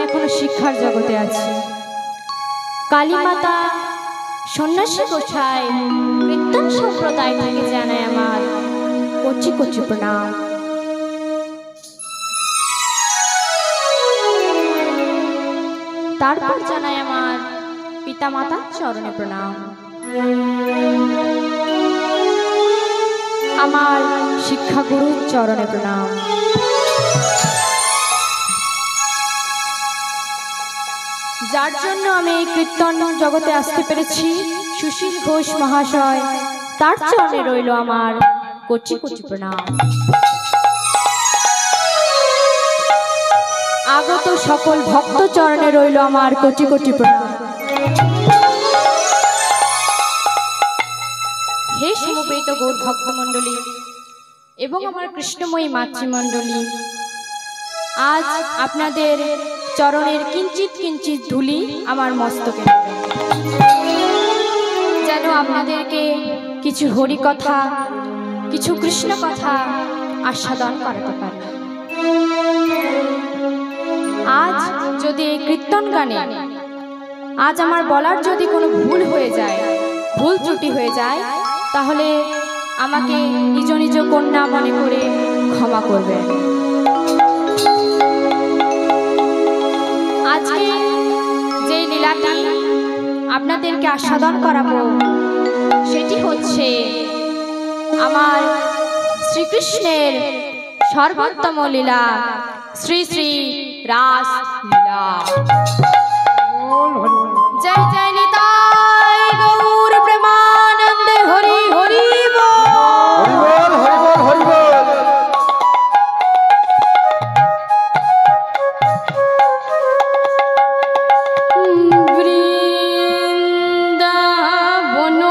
এখনো শিক্ষার জগতে আছি। কালীমাতা সন্ন্যাসী গোসাই কীর্তন সম্প্রদায় থেকে জানায় আমার কচি কচি প্রণাম। তারপর জানায় আমার পিতা মাতার চরণে প্রণাম, আমার শিক্ষাগুরুর চরণে প্রণাম। যার জন্য আমি এই কীর্তন জগতে আসতে পেরেছি, সুশীল ঘোষ মহাশয়, তার চরণে রইল আমার কচি কচি প্রণাম। আগত সকল ভক্ত চরণে রইল আমার কচি কচি প্রণাম। হে সমবেত গৌর ভক্তমণ্ডলী এবং আমার কৃষ্ণময়ী মাতৃমণ্ডলী, আজ আপনাদের চরণের কিঞ্চিত কিঞ্চিত ধুলি আমার মস্তকে, যেন আপনাদেরকে কিছু হরি কথা, কিছু কৃষ্ণ কথা আস্বাদন করাতে পারি। আজ যদি এই কীর্তন গানে আজ আমার বলার যদি কোনো ভুল হয়ে যায়, ভুল ত্রুটি হয়ে যায়, তাহলে আমাকে নিজ নিজ কন্যা মনে করে ক্ষমা করবেন। আজকে যে লীলাটি আপনাদেরকে আস্বাদন করাবো সেটি হচ্ছে আমার শ্রীকৃষ্ণের সর্বোত্তম লীলা, শ্রী শ্রী রাস লীলা। জয় জয় নিতাই গৌর প্রেমানন্দে, হরি হরি বল, হরি বল, হরি বল। বৃন্দাবন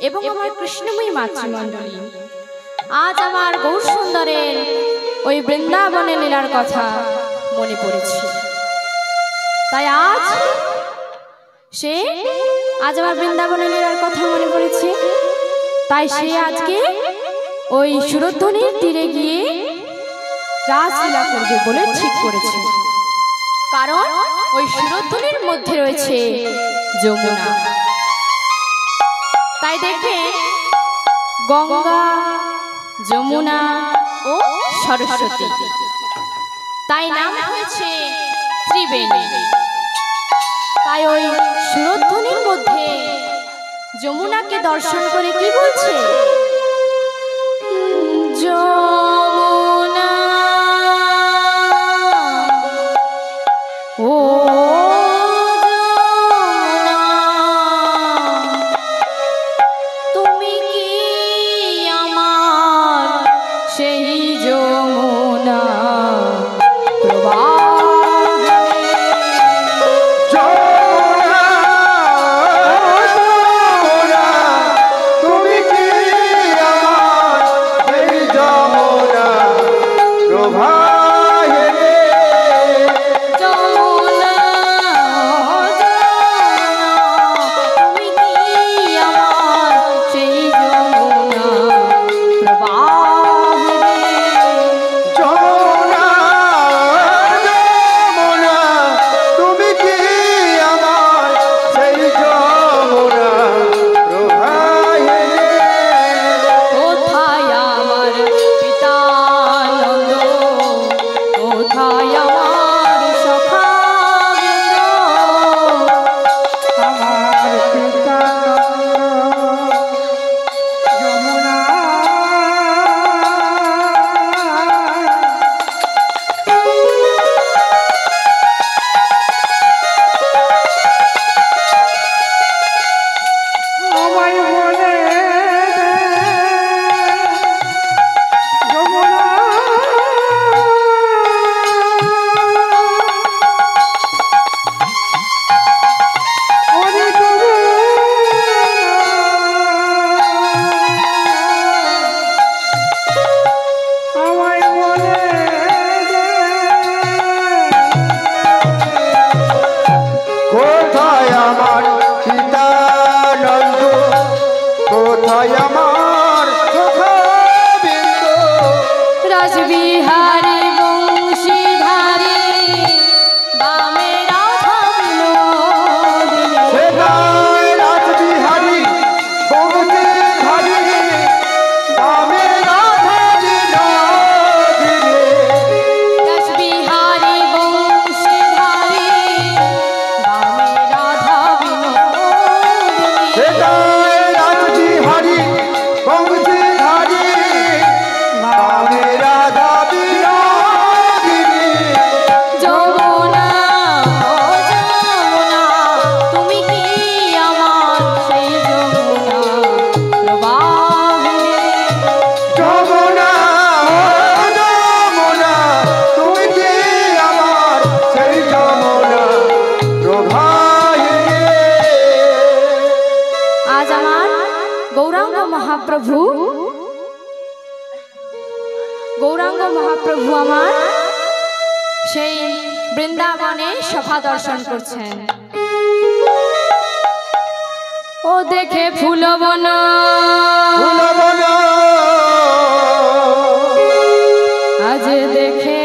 এবং আমার কৃষ্ণময়ী মাতৃমণ্ডলী, আজ আমার গৌর সুন্দরের ওই বৃন্দাবনের লীলার কথা মনে পড়েছে। তাই আজ আমার বৃন্দাবনের লীলার কথা মনে পড়েছে, তাই সে আজকে ওই সুরধ্বনির তীরে গিয়ে রাসলীলা করবে বলে ঠিক করেছে। কারণ ওই সুরধ্বনির মধ্যে রয়েছে যমুনা। তাই দেখবে গঙ্গা, যমুনা ও সরস্বতী, তাই নাম হয়েছে ত্রিবেণী। তাই ওই সুরধ্বনির মধ্যে যমুনাকে দর্শন করে কি বলছে, যমুনা ও তুমি কি আমার সেই যমুনা প্রবাহ। গৌরাঙ্গ মহাপ্রভু আমার সেই বৃন্দাবনে সভা দর্শন করছেন। ও দেখে ফুলবন আজ দেখে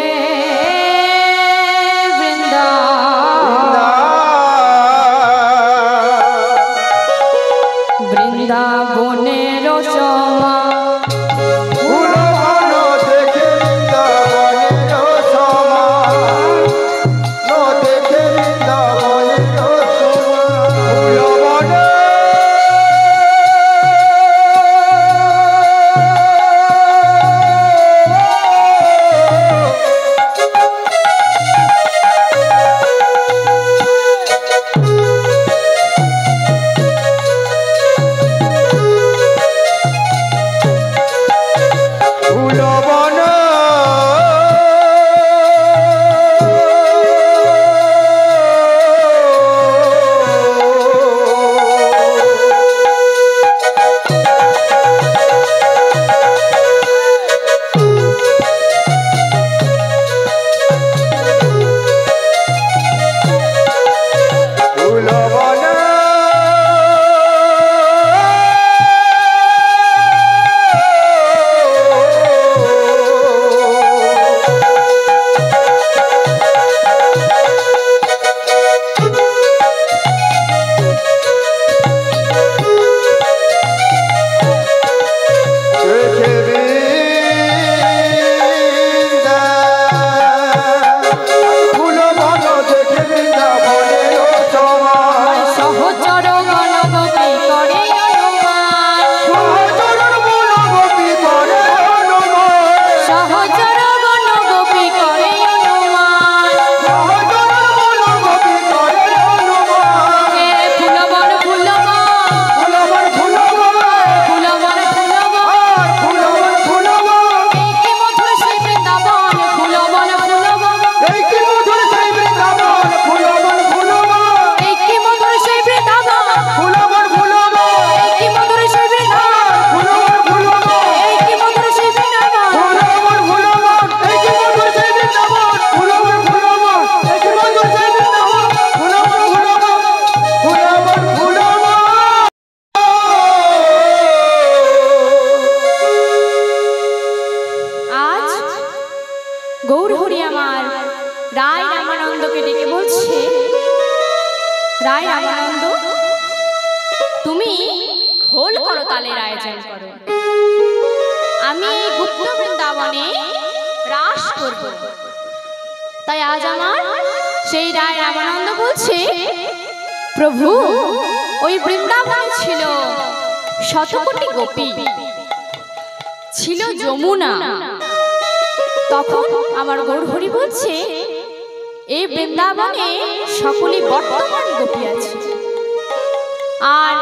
বৃন্দাবনের সমা আমি গুপ্ত বৃন্দাবনে রাস করব। তাই আজ আমার সেই রায় রামানন্দ বলছে, প্রভু ওই বৃন্দাবনে ছিল শতকোটি গোপী, ছিল যমুনা। তখন আমার গৌরহরি বলছে, এই বৃন্দাবনে সকলে বর্তমান গোপী আছে। আর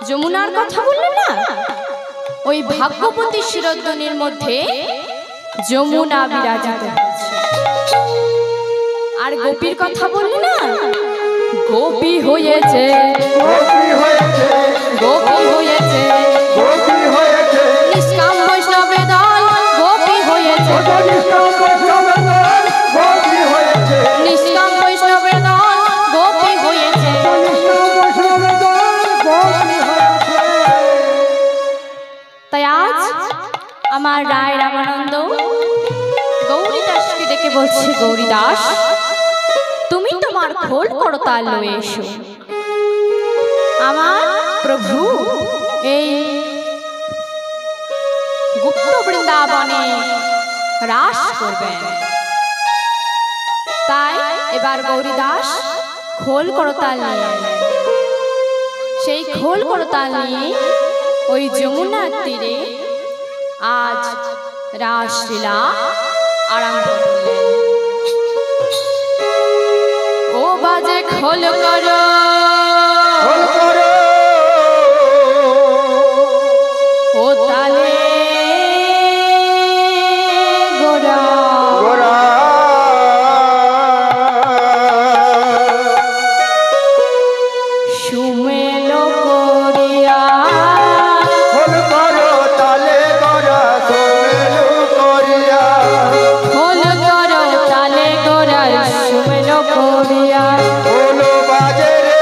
যমুনার কথা বললে না, ওই ভাগ্যবতী শিরোদ্দনির মধ্যে যমুনা বিরাজিত হচ্ছে। আর গোপীর কথা বললে না, গোপী হয়েছে, গোপী হয়েছে, গোপী হয়েছে, গোপী হয়েছে, নিষ্কাম বৈষ্ণবে দল গোপী হয়েছে, নিষ্কাম বৈষ্ণবে দল গোপী হয়েছে। তাই আজ আমার রায় রামানন্দ গৌরী দাসকে ডেকে বলছে, গৌরী দাস তুমি তোমার খোল করতাল লয়ে এসো। আমার প্রভু এই গুপ্ত বৃন্দাবনে রাস করবেন। তাই এবার গৌরী দাস খোল করতাল নিয়ে এলেন। সেই খোল করতাল নিয়ে ওই যমুনার তীরে আজ রাসলীলা আরম্ভ করলেন। ও বাজে খোল করো, খোল করো, ও তালে গোরা, গোরা, সুমেলো করিয়া, খোল করো তালে গোরা, সুমেলো করিয়া, খোল করো তালে গোরা, সুমেলো করিয়া, খোল বাজে রে,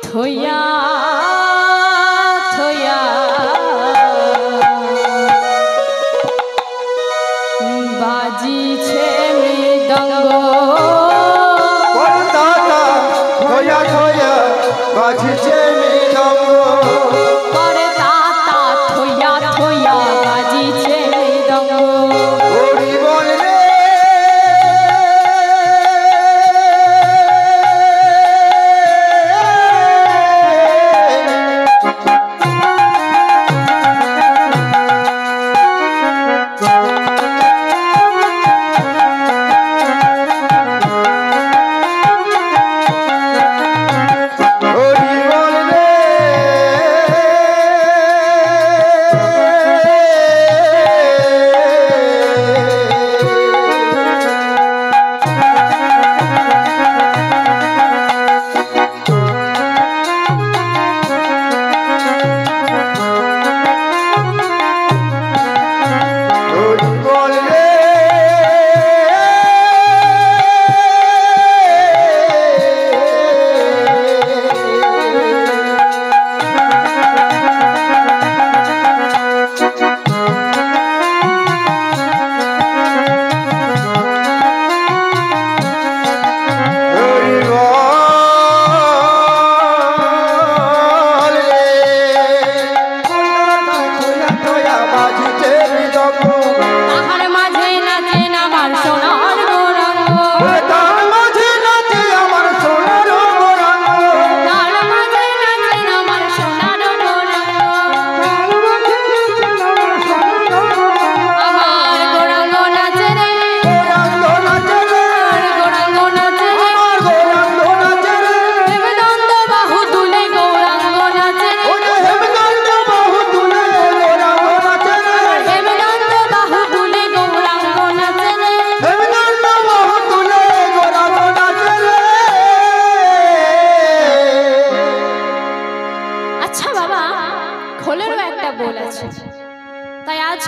থইয়া থইয়া বাজিছে মৃদঙ্গ কলকাতা থইয়া থইয়া বাজিছে মৃদঙ্গ করে তাতা থইয়া থইয়া বাজিছে মৃদঙ্গ হরি বল রে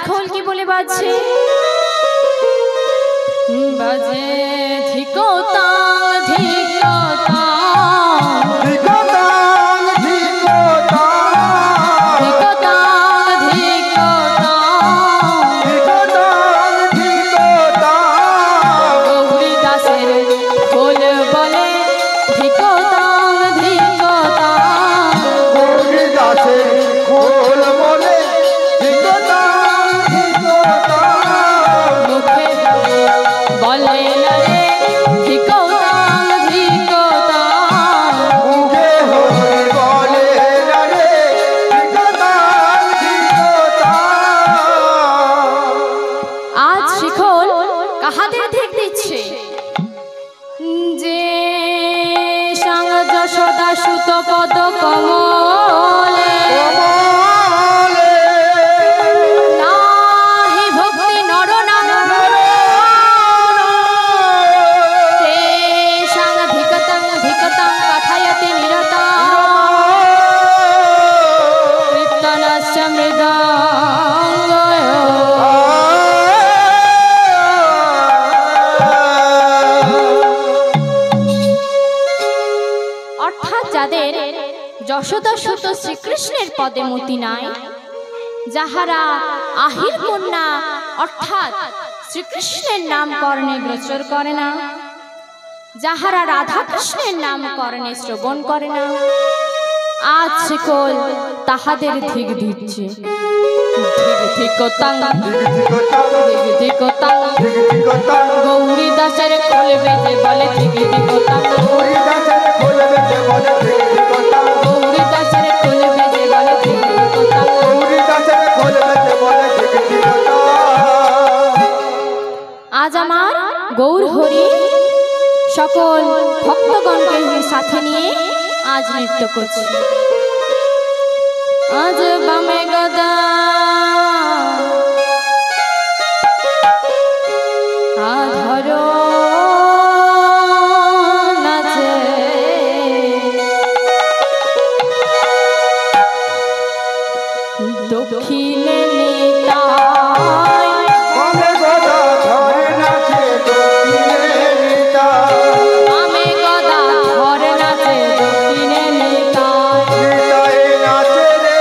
খোল কি বলে বাজছে? বাজে ধিকোতাং ধিকোতাং ধিকোতাং ধিকোতাং ধিকোতাং ধিকোতাং ধিকোতাং ধিকোতাং গৌরী দাসের খোল বলে ধিকোতাং ধিকোতাং গৌরী দাসের খোল বলে ধিকোতাং ধিকোতাং মুখে বলে না রে ধিকোতাং ধিকোতাং মুখে হরি বলে না রে ধিকোতাং ধিকোতাং আজ শিখল কাহাদের ধিক দিচ্ছে? যে সাং যশোদা সুত পদ কমলে কমলে নাহি ভক্তি নর নাম তে সাং ধিকতাং ধিকতাং পাঠায়তে নিরতা কীর্তনস্য মৃদঙ্গয়। অর্থাৎ যাদের যশোদা সুত শ্রীকৃষ্ণের পদে মতি নাই, যাহারা আহির কন্যা অর্থাৎ শ্রীকৃষ্ণের নাম কর্ণে গোচর করে না, যাহারা রাধা কৃষ্ণের নাম কর্ণে শ্রবণ করে না, আজ শিকল তাহাদের ধিক দিচ্ছে। ধিক ধিকতাং ধিক ধিকতাং ধিকোতাং গৌরী দাসের খোল বেজে বলে ধিক ধিকতাং গৌরী দাসের খোল বেজে বলে ধিকোতাং গৌরী দাসের খোল বেজে বলে ধিক ধিকতাং। গৌরী দাসের খোল বেজে বলে ধিকোতাং আজ আমার গৌর হরি সকল ভক্তগণকে সাথে নিয়ে আজ নৃত্য করছি। আজ বামে গদা আধর নাচে দক্ষিণে নিতাই বামে গদা ধরে নাচে দক্ষিণে নিতাই বামে গদা ধরে নাচে দক্ষিণে নিতাই নিতাই নাচে রে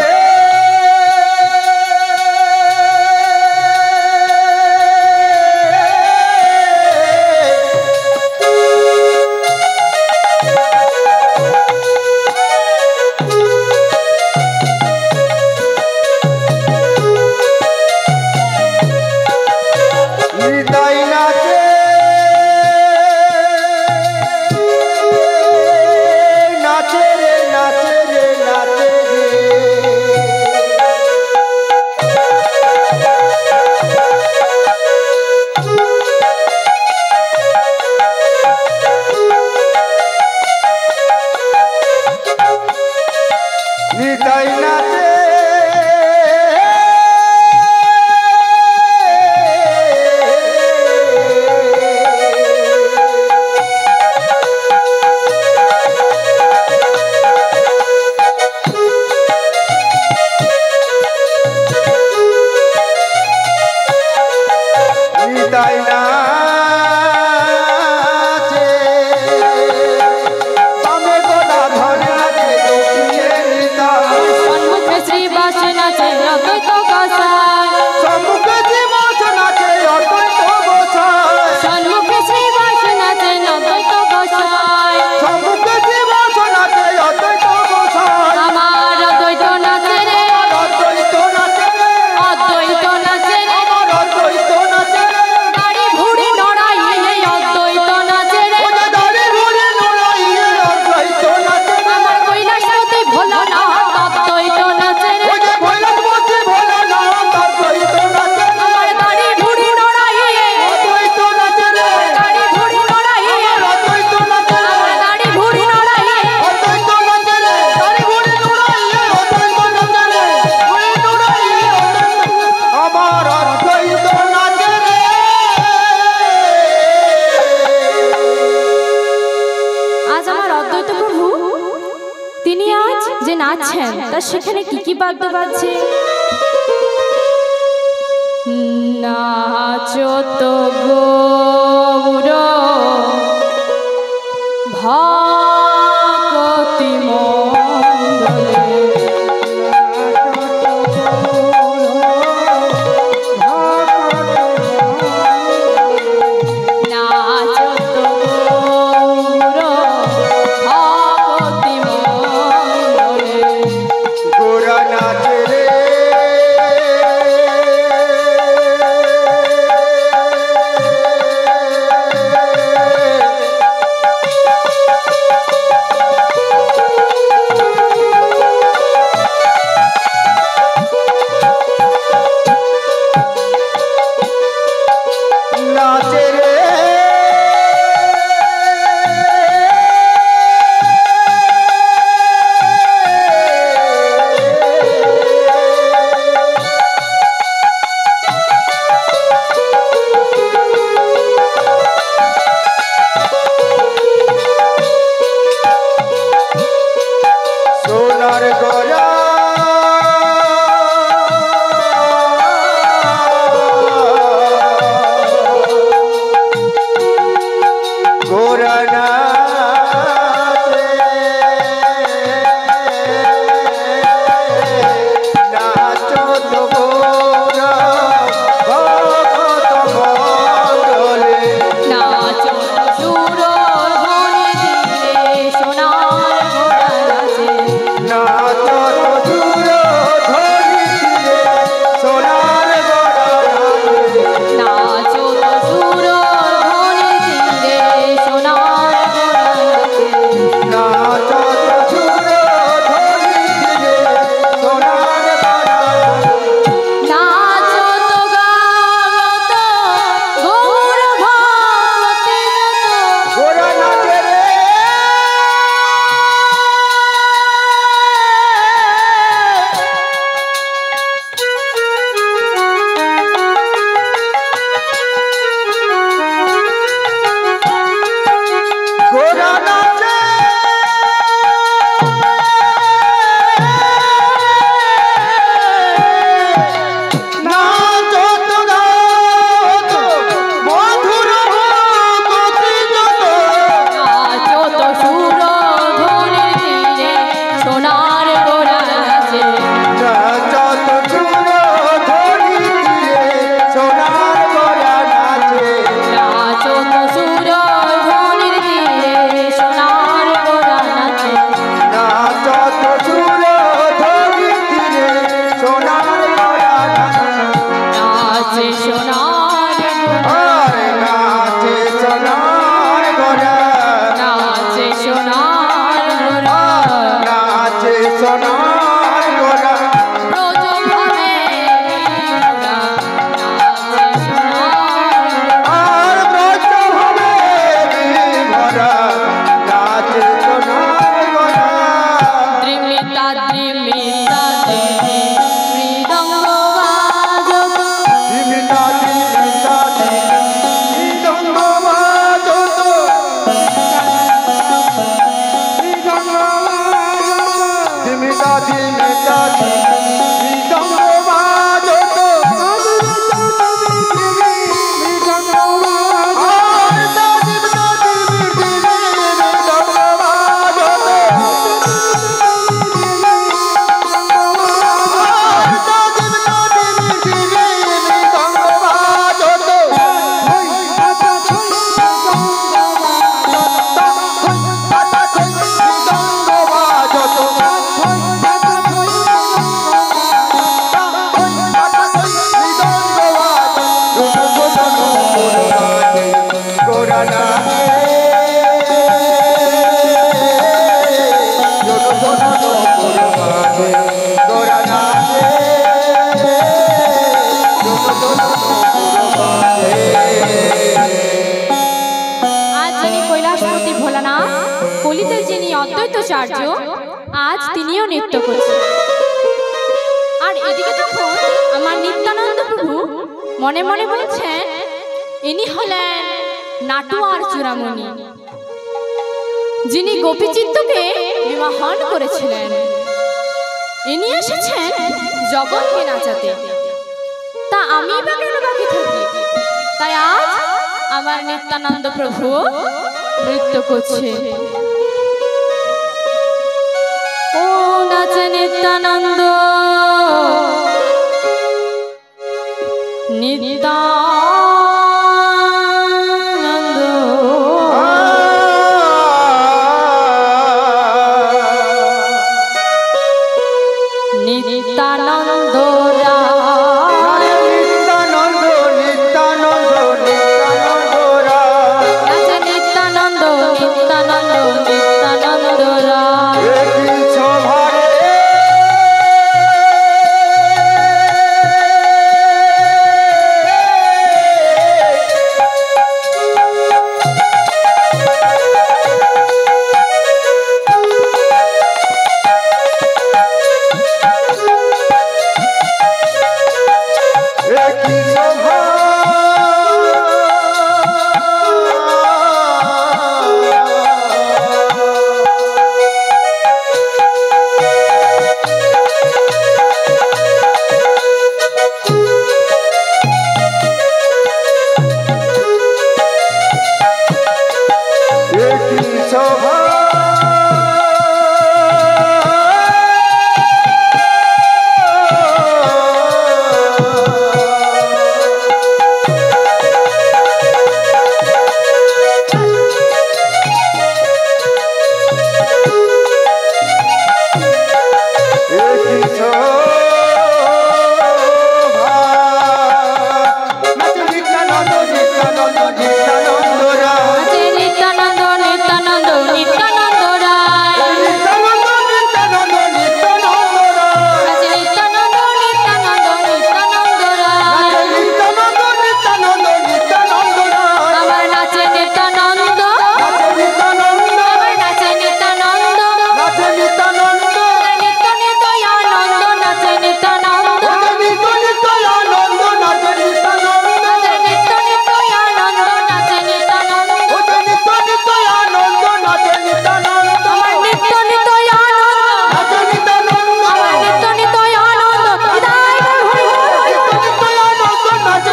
নিতাই নাচে নাচে রে নাচে রে নাচে রে নিতাই নাচে নিতাই নাচে বামে গদা ধরে নাচে দক্ষিণে নিতাই সম্মুখে শ্রীবাস নাচে অদ্বৈত গোসাই সম্মুখে জীবস নাচে অদ্বৈত গোসাই সম্মুখে শ্রীবাস নাচে অদ্বৈত গোসাই সম্মুখে জীবস নাচে অদ্বৈত গোসাই আমার অদ্বৈত নাচে রে অদ্বৈত নাচে রে অদ্বৈত নাচে রে আমার অদ্বৈত নাচে রে গাড়ি ভুড়ি নড়াইয়ে অদ্বৈত নাচে রে ওরে দাড়ি ভুড়ি নড়াইয়ে অদ্বৈত নাচে রে আমার কৈলাসপতি ভোলানাথ অদ্বৈত নাচে রে ওরে কৈলাসপতি ভোলানাথ অদ্বৈত নাচে রে আমার গাড়ি ভুড়ি নড়াইয়ে অদ্বৈত নাচে রে গাড়ি ভুড়ি নড়াইয়ে অদ্বৈত নাচে রে আমার গাড়ি ভুড়ি নড়াইয়ে অদ্বৈত নাচে রে দাড়ি ভুড়ি নড়াইয়ে অদ্বৈত নাচে রে ভুড়ি নড়াইয়ে আমার অদ্বৈত নাচে রে আজ আমার অদ্বৈত প্রভু তিনি আজ যে নাচছেন তার সেখানে কি কি বাদ্য বাজছে? নাচো তো গৌর ভকতি মণ্ডলে নাচো তো গৌর ভকতি মণ্ডলে গোরা নাচে রে নাচে রে সোনার গড়া গোরা নাচে নাচো তো গোরা ভকত মণ্ডলে নাচো সুর ধ্বনি দিলে সোনার ঘোড়া নাচে নাচো তো সুর ধ্বনি দিলে সোনার গড়া নাচে নাচো তো সুর ধ্বনি দিলে সোনার ঘোড়া নাচে নাচো তো সুর ধ্বনি দিলে সোনার গড়া নাচো তো গাও তো গৌর ভক্তি যত গোরা নাচে রে গোরা নাচে নাচো তো গাও তো মধুর ভক্তি যত নাচো তো সুর ধ্বনি দিলে সোনার ঘোড়া নাচে নাচো তো সুর ধ্বনি দিলে সোনার গড়া নাচে নাচো তো সুর ধ্বনি দিলে সোনার ঘোড়া নাচে নাচো তো সুর ধ্বনি দিলে সোনার গড়া নাচে নাচে সোনার ঘোড়া আর নাচে সোনার গড়া নাচে সোনার ঘোড়া নাচে সোনার গড়া ব্রজ ভাবে ঘোড়া নাচে সোনার আর ব্রজ হবে ভরা নাচে সোনার গড়া ত্রিমিতা ত্রিমিতা দেবী মৃদঙ্গ বাজক দিমিতা দিমিতা মৃদঙ্গ বাজত দিমিতা দিমিতা মৃদঙ্গ বাজত আর দিমিতা দিমিতা মৃদঙ্গ বাজত আজ যিনি কৈলাসপতি ভোলানাথ কলিতের যিনি অদ্বৈতাচার্য আজ তিনিও নৃত্য করছেন। আর এদিকে তখন আমার নিত্যানন্দ প্রভু মনে মনে বলছেন ইনি হলেন নাটুয়ার চূড়ামণি, যিনি গোপীচিত্তকে বিবাহন করেছিলেন। ইনি এসেছেন জগৎকে নাচাতে। তা আমি বা কেন বাকি থাকি? তাই আজ আমার নিত্যানন্দ প্রভু নৃত্য করছে। ও নাচে নিত্যানন্দ নিত্যানন্দ